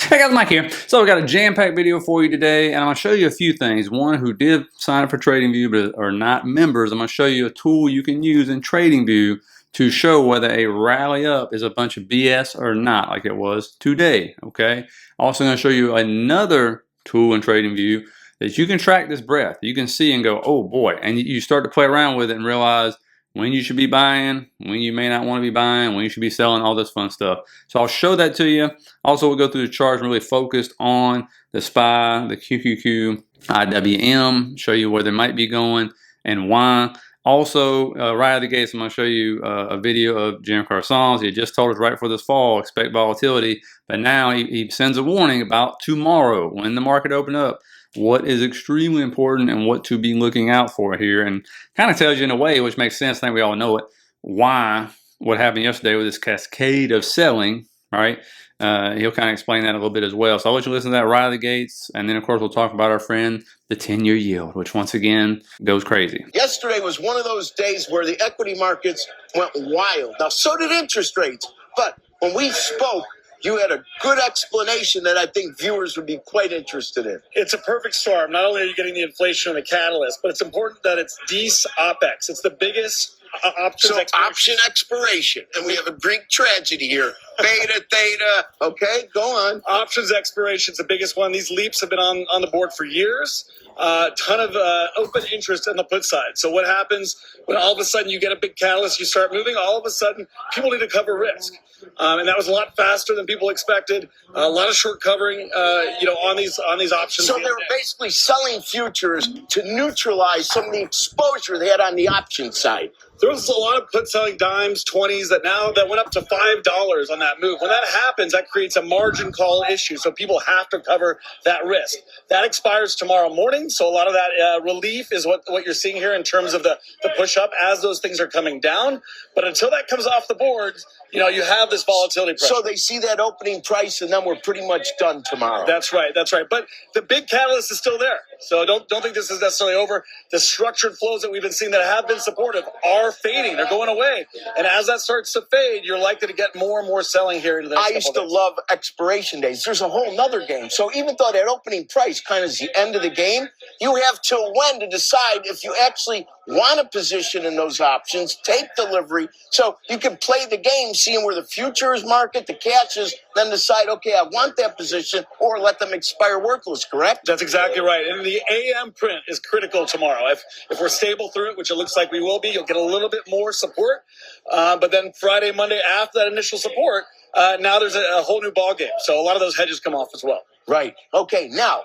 Hey guys, Mike here. So we got a jam-packed video for you today, and I'm going to show you a few things. One, who did sign up for TradingView but are not members. I'm going to show you a tool you can use in TradingView to show whether a rally up is a bunch of BS or not, like it was today. Okay. Also going to show you another tool in TradingView that you can track this breadth. You can see and go, oh boy, and you start to play around with it and realize when you should be buying, when you may not want to be buying, when you should be selling, all this fun stuff. So I'll show that to you. Also, we'll go through the charts and really focused on the SPY, the QQQ, IWM, show you where they might be going and why. Also, right out of the gates, I'm going to show you a video of Jim Carson's. He just told us right before this fall, expect volatility. But now he sends a warning about tomorrow when the market open up. What is extremely important and what to be looking out for here, and kind of tells you in a way, which makes sense. I think we all know it, why what happened yesterday with this cascade of selling, right? He'll kind of explain that a little bit as well. So I'll let you listen to that right out of the gates, and then of course we'll talk about our friend, the 10-year yield, which once again goes crazy. Yesterday was one of those days where the equity markets went wild. Now, so did interest rates, but when we spoke, you had a good explanation that I think viewers would be quite interested in. It's a perfect storm. Not only are you getting the inflation and the catalyst, but it's important that it's DES-OPEX. It's the biggest option expiration. And we have a Greek tragedy here. Beta, theta. Okay, go on. Options expiration is the biggest one. These leaps have been on the board for years. Ton of open interest on the put side. So what happens when all of a sudden you get a big catalyst, you start moving, all of a sudden people need to cover risk. And that was a lot faster than people expected. A lot of short covering, on these options. So they were basically selling futures to neutralize some of the exposure they had on the option side. There was a lot of put selling dimes, 20s that went up to $5 on that move. When that happens, that creates a margin call issue. So people have to cover that risk. That expires tomorrow morning. So a lot of that relief is what you're seeing here in terms of the push up as those things are coming down. But until that comes off the boards, you have this volatility pressure. So they see that opening price and then we're pretty much done tomorrow. That's right. But the big catalyst is still there. So don't think this is necessarily over. The structured flows that we've been seeing that have been supportive are fading. They're going away. And as that starts to fade, you're likely to get more and more selling here into the next I used to love expiration days. There's a whole nother game. So even though that opening price kind of is the end of the game, you have till when to decide if you actually want a position in those options, take delivery. So you can play the game, seeing where the futures market, the cash is, then decide, okay, I want that position, or let them expire worthless, correct? That's exactly right. And the AM print is critical tomorrow. If we're stable through it, which it looks like we will be, you'll get a little bit more support. But then Friday, Monday, after that initial support, now there's a whole new ball game. So a lot of those hedges come off as well. Right. Okay, now,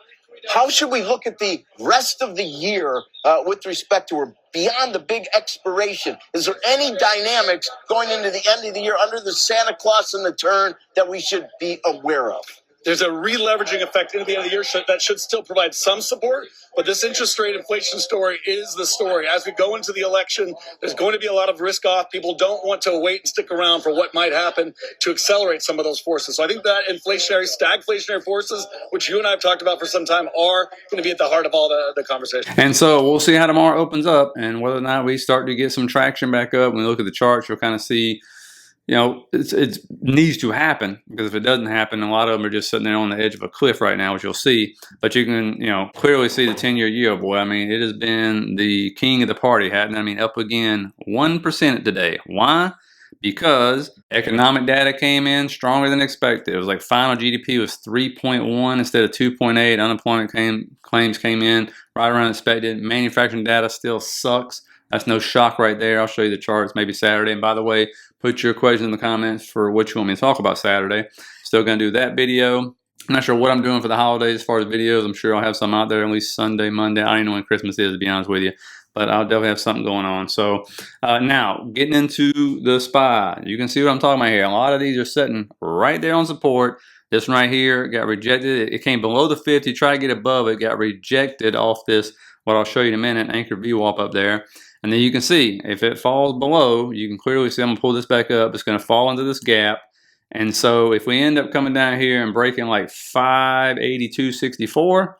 how should we look at the rest of the year with respect to we're beyond the big expiration? Is there any dynamics going into the end of the year under the Santa Claus and the turn that we should be aware of? There's a re-leveraging effect into the end of the year that should still provide some support, but this interest rate inflation story is the story. As we go into the election, there's going to be a lot of risk off. People don't want to wait and stick around for what might happen to accelerate some of those forces. So I think that stagflationary forces, which you and I have talked about for some time, are going to be at the heart of all the conversation. And so we'll see how tomorrow opens up and whether or not we start to get some traction back up. When we look at the charts, you'll kind of see, it needs to happen, because if it doesn't happen, a lot of them are just sitting there on the edge of a cliff right now, which you'll see. But you can, clearly see the 10-year yield, boy. I mean, it has been the king of the party, hadn't it? I mean, up again 1% today. Why? Because economic data came in stronger than expected. It was like final GDP was 3.1 instead of 2.8. Unemployment claims came in right around expected. Manufacturing data still sucks. That's no shock right there. I'll show you the charts maybe Saturday. And by the way, put your question in the comments for what you want me to talk about Saturday. Still going to do that video. I'm not sure what I'm doing for the holidays as far as videos. I'm sure I'll have some out there at least Sunday, Monday. I don't even know when Christmas is, to be honest with you. But I'll definitely have something going on. So now, getting into the SPY. You can see what I'm talking about here. A lot of these are sitting right there on support. This one right here got rejected. It came below the 50. Tried to get above it. Got rejected off this, what I'll show you in a minute, anchor VWOB up there. And then you can see, if it falls below, you can clearly see, I'm going to pull this back up. It's going to fall into this gap. And so if we end up coming down here and breaking like 582.64,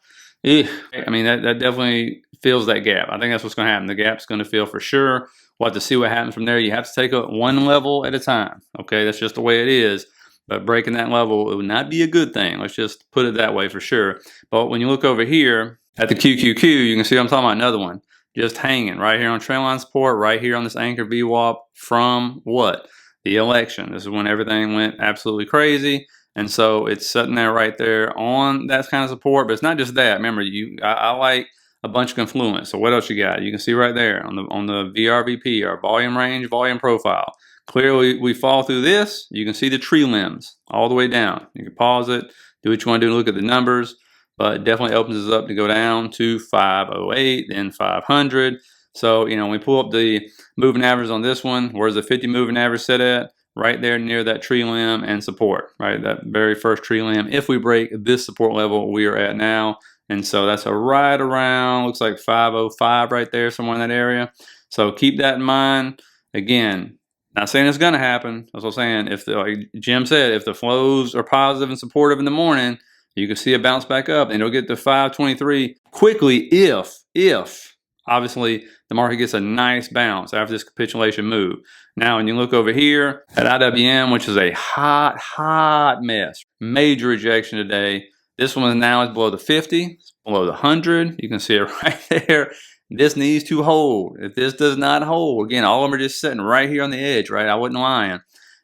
I mean, that definitely fills that gap. I think that's what's going to happen. The gap's going to fill for sure. We'll have to see what happens from there. You have to take it one level at a time. Okay, that's just the way it is. but breaking that level, it would not be a good thing. Let's just put it that way for sure. But when you look over here at the QQQ, you can see I'm talking about another one. Just hanging right here on trendline support, right here on this anchor VWOB from what? The election. This is when everything went absolutely crazy. And so it's sitting there right there on that kind of support. But it's not just that. Remember, I like a bunch of confluence. So what else you got? You can see right there on the VRVP, our volume range, volume profile. Clearly, we fall through this. You can see the tree limbs all the way down. You can pause it, do what you want to do, look at the numbers. But it definitely opens us up to go down to 508, then 500. So, you know, when we pull up the moving average on this one, where's the 50 moving average set at? Right there near that tree limb and support, right? That very first tree limb. If we break this support level we are at now, and so that's a right around, looks like 505 right there, somewhere in that area. So keep that in mind. Again, not saying it's going to happen. That's what I'm saying. If like Jim said, if the flows are positive and supportive in the morning, you can see a bounce back up and it'll get to 523 quickly if obviously the market gets a nice bounce after this capitulation move. Now, when you look over here at IWM, which is a hot mess, major rejection today. This one now is below the 50, it's below the 100. You can see it right there. This needs to hold. If this does not hold, again, all of them are just sitting right here on the edge, right? I wasn't lying.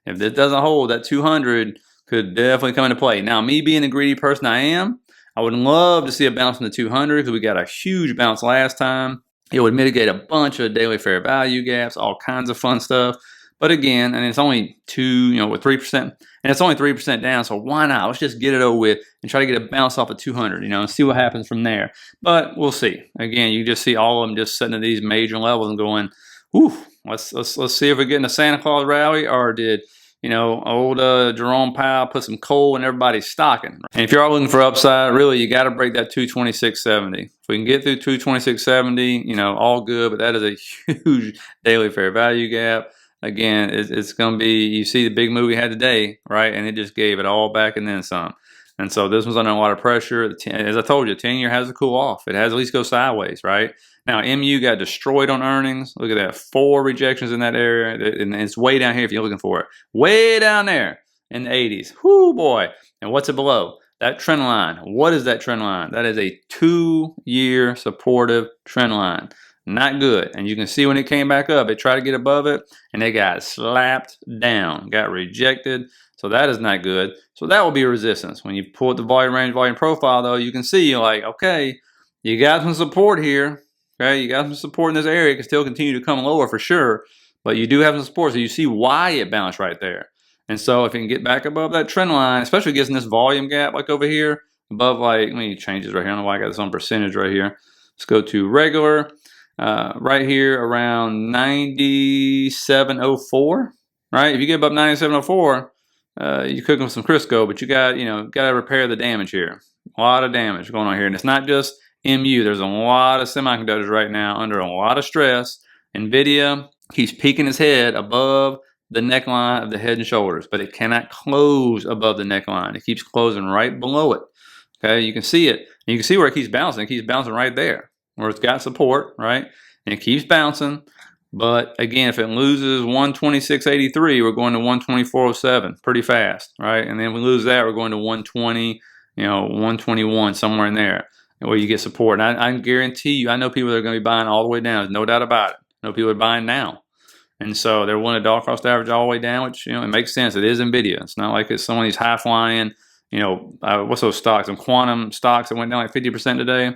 If this doesn't hold, that 200 could definitely come into play. Now, me being the greedy person I am, I would love to see a bounce from the 200 because we got a huge bounce last time. It would mitigate a bunch of daily fair value gaps, all kinds of fun stuff. But again, and it's only with 3%, and it's only 3% down, so why not? Let's just get it over with and try to get a bounce off of 200, and see what happens from there. But we'll see. Again, you just see all of them just sitting at these major levels and going, "Ooh, let's see if we're getting a Santa Claus rally, or did old Jerome Powell put some coal in everybody's stocking?" And if you're looking for upside, really, you got to break that 226.70. If we can get through 226.70, all good. But that is a huge daily fair value gap. Again, it's going to be, you see the big move we had today, right? And it just gave it all back and then some. And so this one's under a lot of pressure. As I told you, 10-year has to cool off. It has at least go sideways, right? Now, MU got destroyed on earnings. Look at that, 4 rejections in that area. And it's way down here if you're looking for it. Way down there in the 80s. Whoo, boy. And what's it below? That trend line. What is that trend line? That is a 2-year supportive trend line. Not good. And you can see when it came back up, it tried to get above it, and it got slapped down, got rejected. So that is not good. So that will be resistance. When you pull up the volume range, volume profile, though, you can see, you're like, okay, you got some support here. Okay, you got some support in this area. It can still continue to come lower for sure, but you do have some support. So you see why it bounced right there. And so if it can get back above that trend line, especially gets in this volume gap like over here, above like, let me change this right here. I don't know why I got this on percentage right here. Let's go to regular. Right here around 97.04, right? If you get above 97.04, you're cooking with some Crisco, but you got to repair the damage here. A lot of damage going on here. And it's not just MU. There's a lot of semiconductors right now under a lot of stress. NVDA keeps peeking its head above the neckline of the head and shoulders, but it cannot close above the neckline. It keeps closing right below it. Okay, you can see it. And you can see where it keeps bouncing. It keeps bouncing right there, where it's got support, right? And it keeps bouncing. But again, if it loses 126.83, we're going to 124.07 pretty fast, right? And then we lose that, we're going to 120, 121, somewhere in there, where you get support. And I guarantee you, I know people that are going to be buying all the way down. There's no doubt about it. I know people are buying now. And so they're willing to dollar cost average all the way down, which, it makes sense. It is NVIDIA. It's not like it's some of these high flying, what's those stocks? Some quantum stocks that went down like 50% today.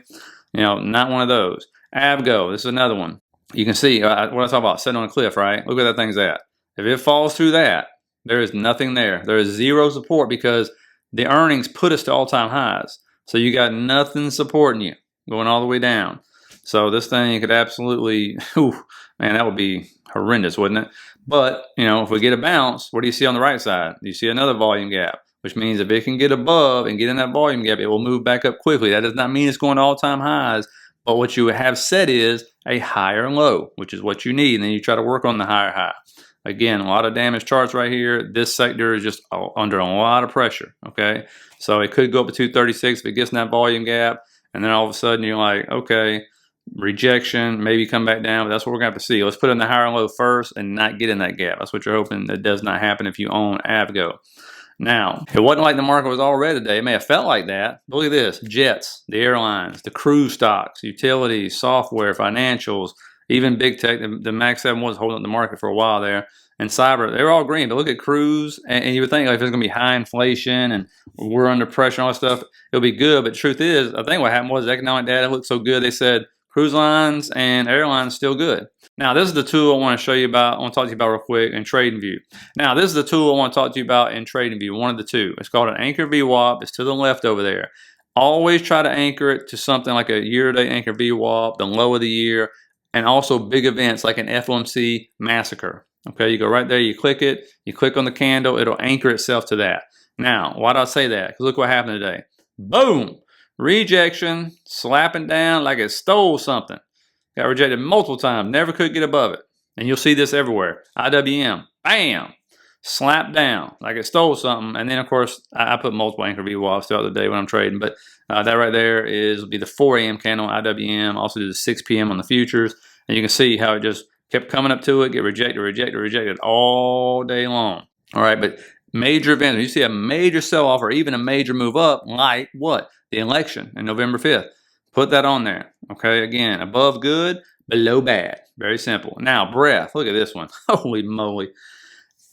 Not one of those. AVGO, this is another one. You can see what I talk about, sitting on a cliff, right? Look where that thing's at. If it falls through that, there is nothing there. There is zero support because the earnings put us to all-time highs. So you got nothing supporting you going all the way down. So this thing could absolutely, man, that would be horrendous, wouldn't it? But, if we get a bounce, what do you see on the right side? You see another volume gap, which means if it can get above and get in that volume gap, it will move back up quickly. That does not mean it's going to all-time highs, but what you have set is a higher low, which is what you need, and then you try to work on the higher high. Again, a lot of damaged charts right here. This sector is just under a lot of pressure, okay? So it could go up to 236 if it gets in that volume gap, and then all of a sudden you're like, okay, rejection, maybe come back down, but that's what we're going to have to see. Let's put in the higher low first and not get in that gap. That's what you're hoping that does not happen if you own AVGO. Now, it wasn't like the market was all red today. It may have felt like that. But look at this. Jets, the airlines, the cruise stocks, utilities, software, financials, even big tech. The Max 7 was holding up the market for a while there. And cyber, they were all green. But look at cruise, and you would think like if there's going to be high inflation and we're under pressure and all that stuff, it'll be good. But the truth is, I think what happened was economic data looked so good, they said cruise lines and airlines still good. Now, this is the tool I want to show you about. I want to talk to you about real quick in TradingView. Now, this is the tool I want to talk to you about in TradingView, one of the two. It's called an anchor VWOB. It's to the left over there. Always try to anchor it to something like a year-to-date anchor VWOB, the low of the year, and also big events like an FOMC massacre. Okay, you go right there, you click it, you click on the candle, it'll anchor itself to that. Now, why do I say that? Because look what happened today. Boom! Rejection, slapping down like it stole something. Got rejected multiple times, never could get above it. And you'll see this everywhere. IWM, bam, slap down like it stole something. And then, of course, I put multiple anchor VWAPs throughout the day when I'm trading. But that right there will be the 4 a.m. candle on IWM. Also do the 6 p.m. on the futures. And you can see how it just kept coming up to it, get rejected all day long. All right, but major events, when you see a major sell-off or even a major move up, like what? The election in November 5th. Put that on there. Okay, again, above good, below bad. Very simple. Now, breath. Look at this one. Holy moly.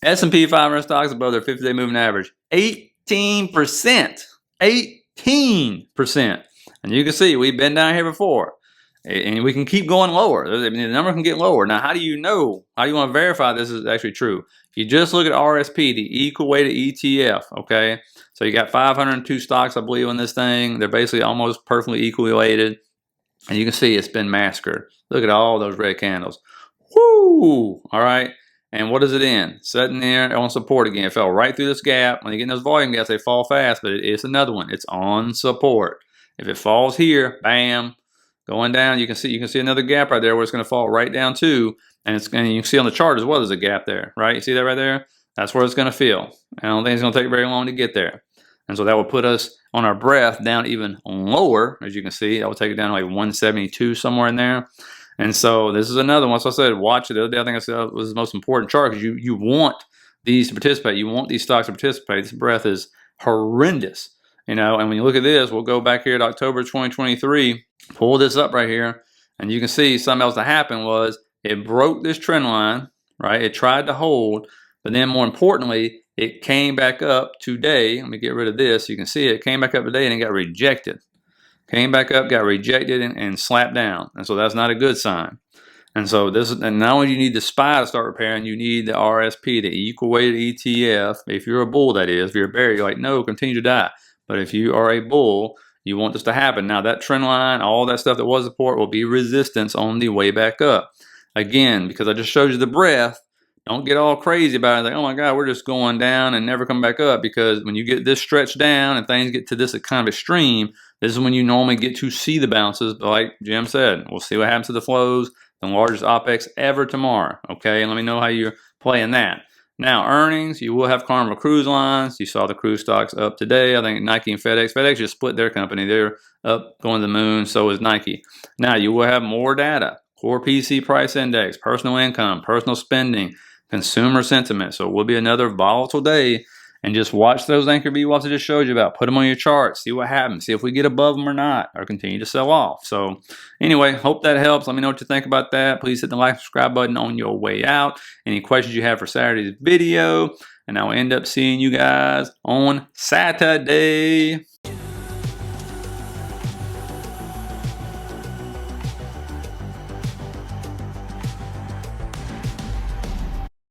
S&P 500 stocks above their 50-day moving average. 18%. 18%. And you can see we've been down here before. And we can keep going lower. I mean, the number can get lower. Now, how do you know? How do you want to verify this is actually true? If you just look at RSP, the equal weighted ETF, okay? So you got 502 stocks, I believe, on this thing. They're basically almost perfectly equally weighted. And you can see it's been massacred. Look at all those red candles. Woo! All right. And what is it in? Sitting there on support again. It fell right through this gap. When you get in those volume gaps, they fall fast, but it's another one. It's on support. If it falls here, bam, going down, you can see another gap right there where it's going to fall right down to, and you can see on the chart as well there's a gap there, right? You see that right there? That's where it's going to fill. I don't think it's going to take very long to get there. And so that will put us on our breath down even lower, as you can see. That will take it down to like 172 somewhere in there. And so this is another one. So I said, watch it. The other day, I think I said it was the most important chart because you want these to participate. You want these stocks to participate. This breath is horrendous, you know. And when you look at this, we'll go back here to October 2023, pull this up right here, and you can see something else that happened was it broke this trend line, right? It tried to hold, but then more importantly, it came back up today. Let me get rid of this. You can see it came back up today and it got rejected. Came back up, got rejected, and slapped down. And so that's not a good sign. And so this is, and not only do you need the SPY to start repairing, you need the RSP, the equal weighted ETF. If you're a bull, that is. If you're a bear, you're like, no, continue to die. But if you are a bull, you want this to happen. Now that trend line, all that stuff that was support will be resistance on the way back up. Again, because I just showed you the breath, don't get all crazy about it. Like, oh my God, we're just going down and never come back up. Because when you get this stretched down and things get to this kind of extreme, this is when you normally get to see the bounces. But like Jim said, we'll see what happens to the flows. The largest OPEX ever tomorrow. Okay, and let me know how you're playing that. Now, earnings, you will have Carnival Cruise Lines. You saw the cruise stocks up today. I think Nike and FedEx. FedEx just split their company. They're up, going to the moon. So is Nike. Now, you will have more data. Core PC price index, personal income, personal spending, consumer sentiment. So it will be another volatile day. And just watch those anchor VWAPs I just showed you about. Put them on your chart. See what happens. See if we get above them or not, or continue to sell off. So anyway, hope that helps. Let me know what you think about that. Please hit the like, subscribe button on your way out. Any questions you have for Saturday's video. And I'll end up seeing you guys on Saturday.